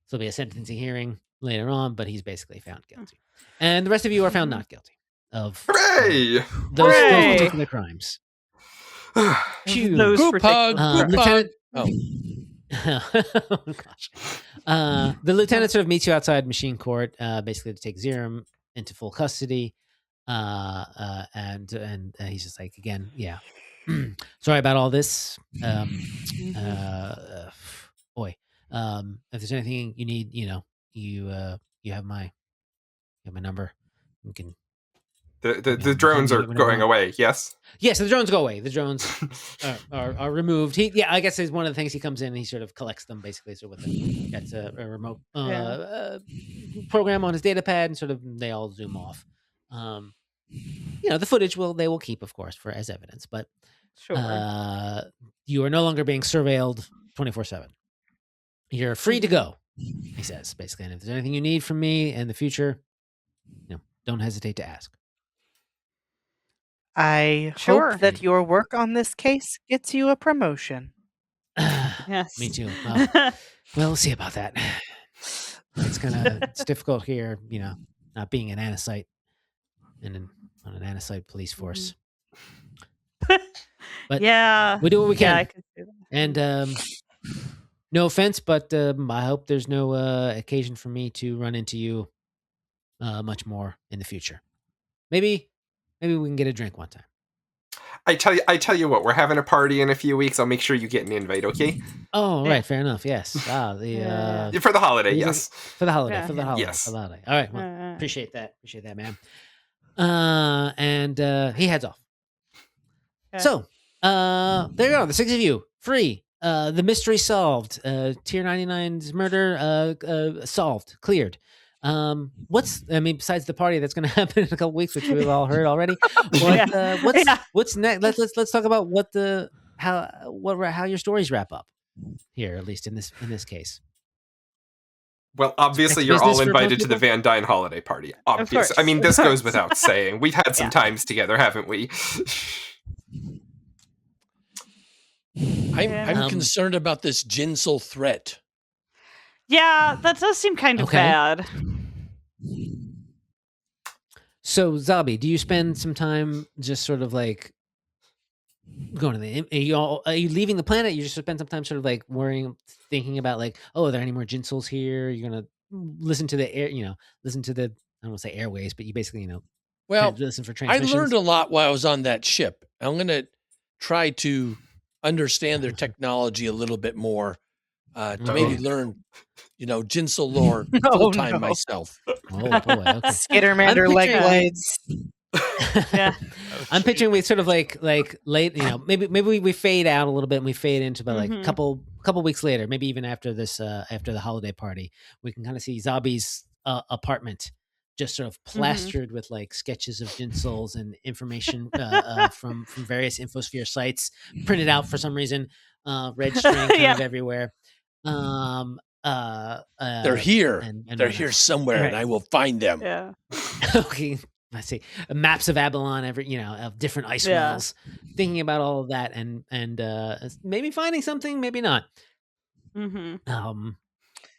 So there'll be a sentencing hearing later on, but he's basically found guilty. And the rest of you are found not guilty of Hooray! those Hooray! particular crimes. Phew. Those Group particular- hug. Group hug. Lieutenant, oh gosh. The lieutenant sort of meets you outside machine court, basically to take Zerum into full custody. And he's just like, again, yeah. Sorry about all this. Boy. If there's anything you need, you have my number. You can. The drones are going away, yes? Yeah, so the drones go away. The drones are removed. I guess is one of the things he comes in and he sort of collects them basically. So that's a remote program on his data pad, and sort of they all zoom off. The footage they will keep, of course, as evidence, but Sure. you are no longer being surveilled 24/7. You're free to go, he says, basically. And if there's anything you need from me in the future, don't hesitate to ask. I Sure. hope that your work on this case gets you a promotion. Yes. Me too. Well, we'll see about that. It's difficult here, not being an anesite and on an anesite police force. But yeah, we do what we can. Yeah, I could see that. And no offense, but I hope there's no occasion for me to run into you much more in the future. Maybe we can get a drink one time. I tell you what, we're having a party in a few weeks. I'll make sure you get an invite, okay? Oh, right, fair enough. Yes. For the holiday, yes. For the holiday. Yeah. For the holiday. Yes. For the holiday. All right. Well, appreciate that, man. And he heads off. Okay. So, there you go. The 6 of you, free. The mystery solved. Tier 99's murder solved, cleared. Besides the party that's going to happen in a couple weeks, which we've all heard already. What's next? Let's talk about how your stories wrap up here, at least in this case. Well, obviously, you're all invited to the Van Dyne holiday party. Obviously, I mean, this goes without saying. We've had some times together, haven't we? I'm concerned about this Jinsel threat. Yeah, that does seem kind of bad. So, Xabi, do you spend some time just sort of like going to are you leaving the planet? You just spend some time sort of like thinking about like, oh, are there any more Jinsels here? You're gonna listen to the air, listen to the, I don't want to say airways, but you basically, listen for transmissions. I learned a lot while I was on that ship. I'm gonna try to understand their technology a little bit more, to maybe learn, Jinsel lore full time myself. Oh boy, okay. Skittermander leg blades. Yeah, I'm picturing we sort of like late, maybe we fade out a little bit and we fade into about like a couple weeks later, maybe even after this after the holiday party, we can kind of see Xabi's apartment just sort of plastered with like sketches of Jinsels and information from various infosphere sites printed out for some reason, red string kind of everywhere. They're here. And they're here somewhere, and I will find them. Yeah. Okay. I see maps of Abalon, of different ice walls. Thinking about all of that, and maybe finding something, maybe not.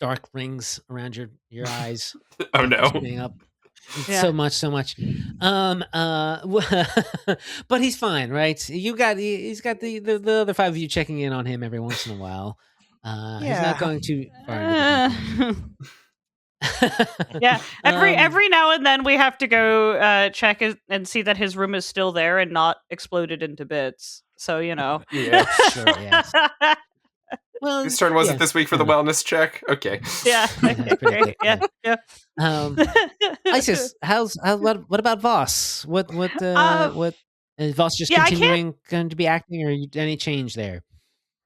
Dark rings around your eyes. Oh no! Up. So much. But he's fine, right? He's got the other 5 of you checking in on him every once in a while. He's not going too far. Yeah, every now and then we have to go check and see that his room is still there and not exploded into bits. So Yeah, sure. Yes. Well, whose turn was it this week for the wellness check? Okay. Yeah. Okay. Yeah. Isis, what about Voss? What is Voss just continuing going to be acting, or any change there?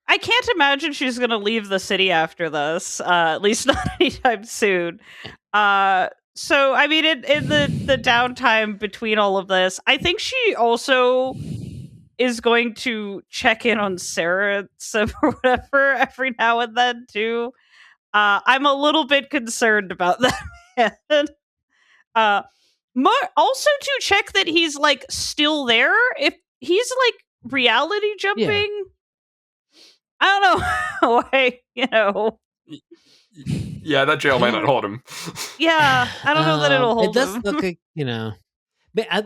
I can't imagine she's going to leave the city after this, at least not anytime soon. So, I mean, in the downtime between all of this, I think she also is going to check in on Sarah or whatever every now and then, too. I'm a little bit concerned about that. Also to check that he's, like, still there. If he's, like, reality jumping... Yeah. I don't know. Yeah, that jail might not hold him. Yeah, I don't know that it'll hold him. It does look like,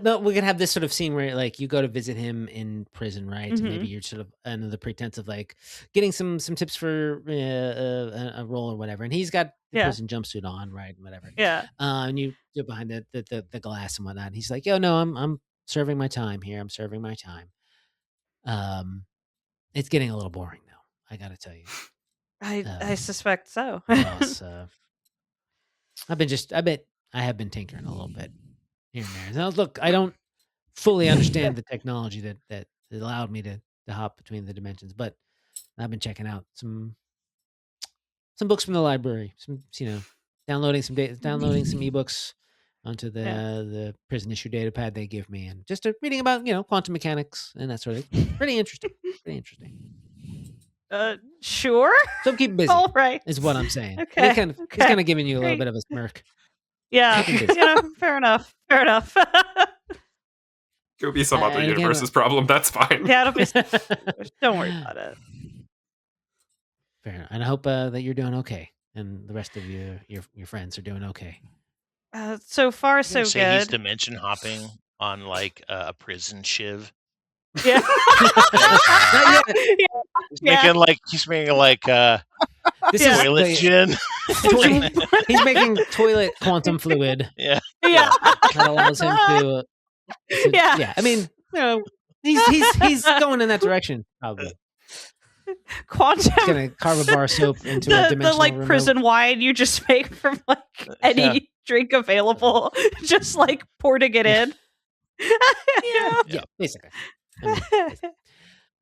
but we could have this sort of scene where like you go to visit him in prison, right? And maybe you're sort of under the pretense of like getting some tips for a role or whatever, and he's got the prison jumpsuit on, right? Whatever. Yeah. And you go behind the glass and whatnot. And he's like, "Yo, no, I'm serving my time here. I'm serving my time." It's getting a little boring now, I gotta tell you. I suspect so. Boss, I have been tinkering a little bit here and there. Now, look, I don't fully understand the technology that allowed me to hop between the dimensions, but I've been checking out some books from the library, downloading some ebooks onto the prison issue data pad they give me, and just reading about quantum mechanics and that sort of thing. Pretty interesting. Sure. So keep busy. All right, is what I'm saying. Okay. He's kind of giving you a little bit of a smirk. Yeah. Fair enough. It'll be some other universe's problem. That's fine. Yeah, it'll be. Don't worry about it. Fair enough. And I hope that you're doing okay, and the rest of your friends are doing okay. So far, so Say good. he's dimension hopping on like a prison shiv. Yeah. He's making like this is toilet gin. He's making toilet quantum fluid. Yeah. That allows him to yeah. I mean, he's going in that direction probably. Quantum. He's gonna carve a bar of soap into a dimensional the like remote. prison wine you just make from like any drink available, just like porting it in. Yeah, basically.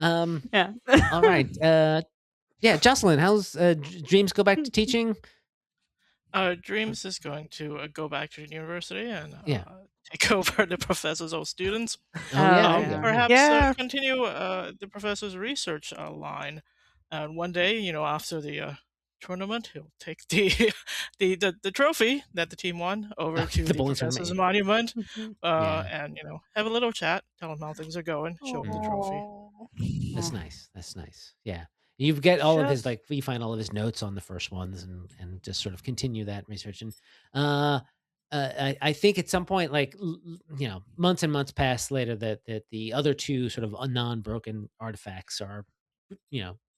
Yeah. All right. Jocelyn, how's Dreams go back to teaching? Dreams is going to go back to the university and take over the professor's old students. Perhaps continue the professor's research line. And one day, after the tournament, he'll take the trophy that the team won over to the professor's monument, and have a little chat, tell him how things are going, show him the trophy. That's nice. Yeah. You get all of his you find all of his notes on the first ones and just sort of continue that research. And I think at some point, months and months pass later, that the other two sort of non-broken artifacts are,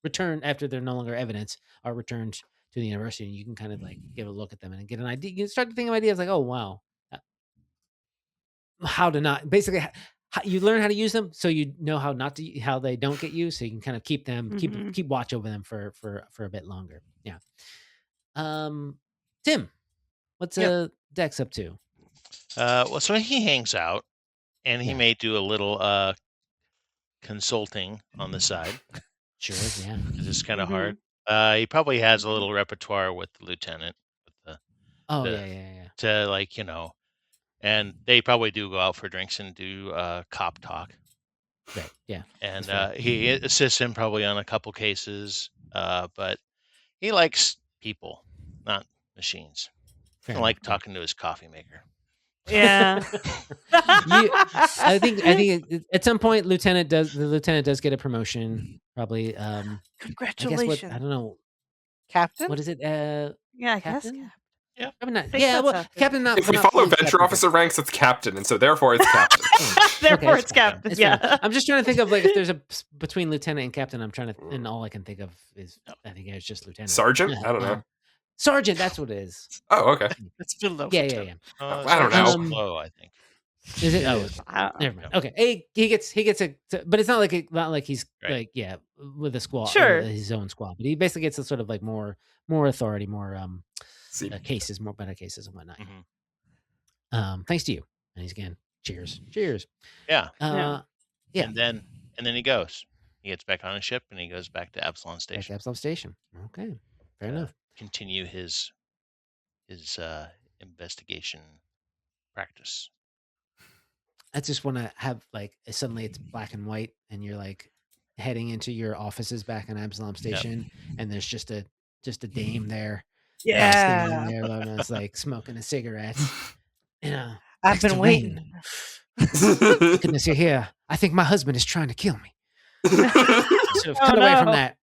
returned after they're no longer evidence, are returned to the university, and you can kind of give a look at them and get an idea. You start to think of ideas like, oh wow, how to not basically. You learn how to use them, so you know how they don't get used, so you can kind of keep them, keep watch over them for a bit longer. Yeah. Tim, what's Dex up to? So he hangs out, and he may do a little consulting on the side. Sure, yeah. Because it's kind of hard. He probably has a little repertoire with the lieutenant. To and they probably do go out for drinks and do cop talk. Right. Yeah. And he assists him probably on a couple cases, but he likes people, not machines. He like talking to his coffee maker. Yeah. I think at some point the lieutenant does get a promotion. Probably. Congratulations. I don't know. Captain. What is it? I guess. Captain? Yeah. Probably not. Yeah. Well, Captain. Not. If we follow venture officer ranks, it's captain, and so therefore it's captain. Therefore it's captain. Yeah. I'm just trying to think of if there's a between lieutenant and captain. I'm trying to, and all I can think of is I think it's just lieutenant. Sergeant. I don't know. Sergeant. That's what it is. Oh, okay. It's below. Yeah. I don't know. Low, I think. Is it? Oh, never mind. Okay. He gets a, but it's not like he's with a squad, his own squad. But he basically gets a sort of more authority, more cases, more better cases and whatnot. Thanks to you. And he's again, cheers. Yeah. Yeah. And then he goes. He gets back on a ship and he goes back to Absalon Station. Okay. Fair enough. Continue his investigation practice. I just want to have suddenly it's black and white and you're heading into your offices back in Absalom Station and there's just a dame there. Yeah. It's smoking a cigarette. I've been waiting. Goodness, you're here. I think my husband is trying to kill me. So cut away from that.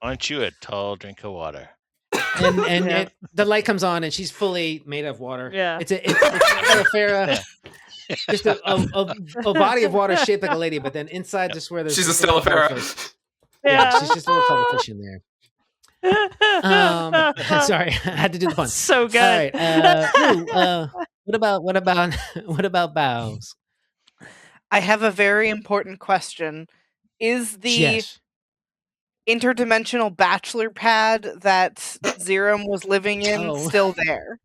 Aren't you a tall drink of water? And the light comes on and she's fully made of water. Yeah. It's a just a body of water shaped like a lady, but then inside just where there's she's a Stellifera. Yeah, she's just a little cuttlefish in there. Sorry, I had to do the pun. So good. All right. What about Boughs? I have a very important question. Is the interdimensional bachelor pad that Zerum was living in still there?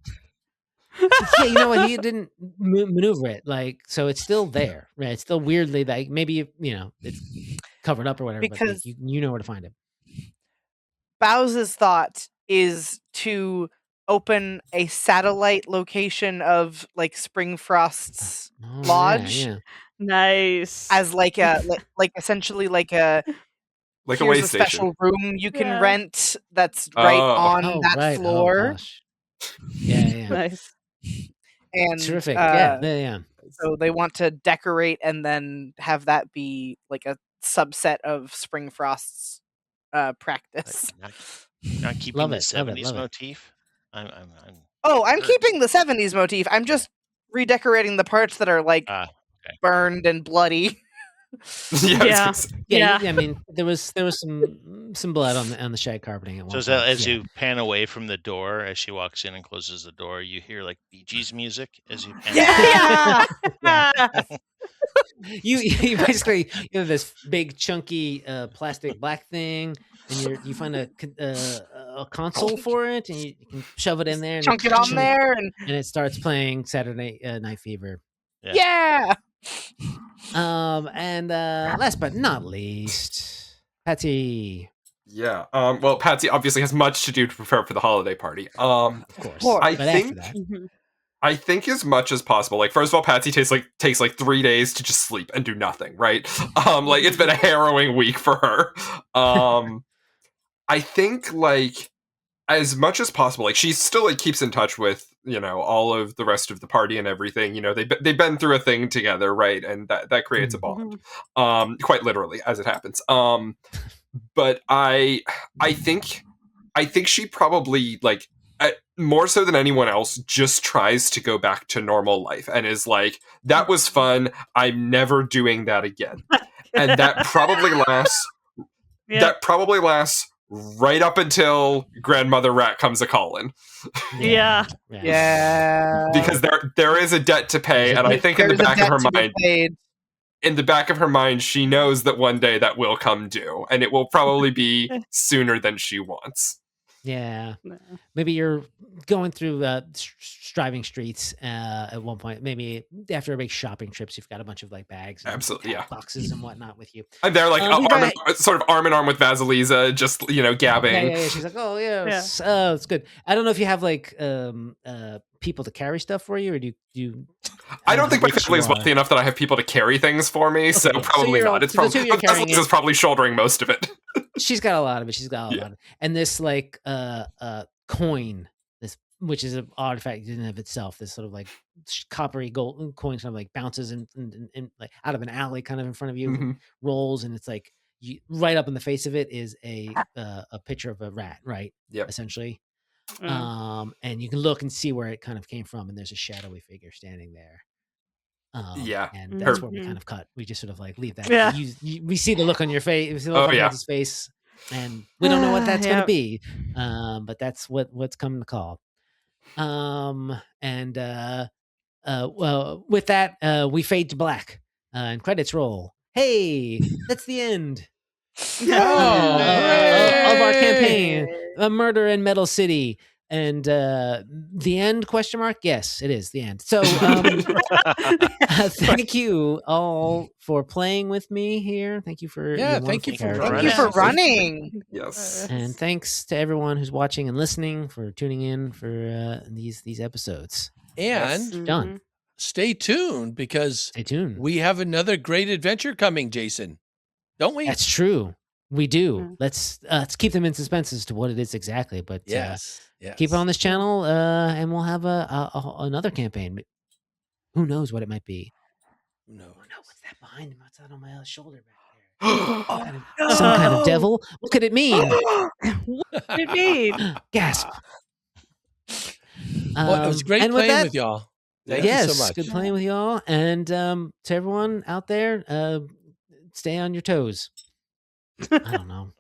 Yeah, you know what? He didn't maneuver it, so it's still there. Right? It's still weirdly maybe it's covered up or whatever. Because but you know where to find it. Bows's thought is to open a satellite location of Springfrost's lodge. Yeah. Nice. As essentially a way station. Special room you can rent that's on that floor. Yeah. Nice. And terrific. So they want to decorate and then have that be like a subset of Spring Frost's practice. Not keeping the 70s motif. I'm keeping the 70s motif. I'm just redecorating the parts that are like burned and bloody. Yeah. I mean, there was some blood on the shag carpeting at one point. So as you pan away from the door, as she walks in and closes the door, you hear like Bee Gees music as you pan. You basically have this big chunky plastic black thing, and you find a console for it, and you can shove it in there, and chunk it on there, and it starts playing Saturday Night Fever. Yeah. And last but not least, Patsy. Yeah. Well, Patsy obviously has much to do to prepare for the holiday party. Of course. I think as much as possible. Like, first of all, Patsy takes like 3 days to just sleep and do nothing, right? Like, it's been a harrowing week for her. I think, like, as much as possible, like, she still like keeps in touch with, you know, all of the rest of the party and everything. You know, they've been through a thing together, right? And that creates a bond, quite literally, as it happens. But I think she probably, like, more so than anyone else, just tries to go back to normal life and is like, that was fun, I'm never doing that again. And that probably lasts right up until Grandmother Rat comes a-calling. Yeah. Because there is a debt to pay, and I think in the back of her mind, she knows that one day that will come due, and it will probably be sooner than she wants. Yeah. Maybe you're going through striving streets at one point. Maybe after a big shopping trips, you've got a bunch of like bags, and boxes and whatnot with you. And they're like sort of arm in arm with Vasilisa, just, you know, gabbing. Yeah. She's like, oh yes, oh, it's good. I don't know if you have like people to carry stuff for you, or do you? I don't think my family is wealthy enough that I have people to carry things for me, so probably not. It's probably Vasilisa's probably shouldering most of it. She's got a lot of it. And this like coin, which is an artifact in and of itself, this sort of like coppery gold coin kind of like bounces in like out of an alley kind of in front of you, rolls, and it's like right up in the face of it is a picture of a rat, right? Yep. Essentially. And you can look and see where it kind of came from, and there's a shadowy figure standing there. And that's where we kind of cut. We just sort of like leave that. Yeah. We see the look on your face. We see the look on his face, and we don't know what that's going to be. But that's what's coming to call. Well, with that, we fade to black, and credits roll. Hey, that's the end of our campaign, A Murder in Metal City. And the end, question mark? Yes, it is the end. So thank you all for playing with me here. Thank you for running. Yes. And thanks to everyone who's watching and listening for tuning in for these episodes. And done. Stay tuned, because we have another great adventure coming, Jason. Don't we? That's true. We do. Let's keep them in suspense as to what it is exactly. But keep it on this channel, and we'll have another campaign. Who knows what it might be? No. What's that behind him? What's that on my shoulder back there? Some kind of devil? What could it mean? What could it mean? Gasp. Well, it was great playing with y'all. Thank you so much. Good playing with y'all. And to everyone out there, stay on your toes. I don't know.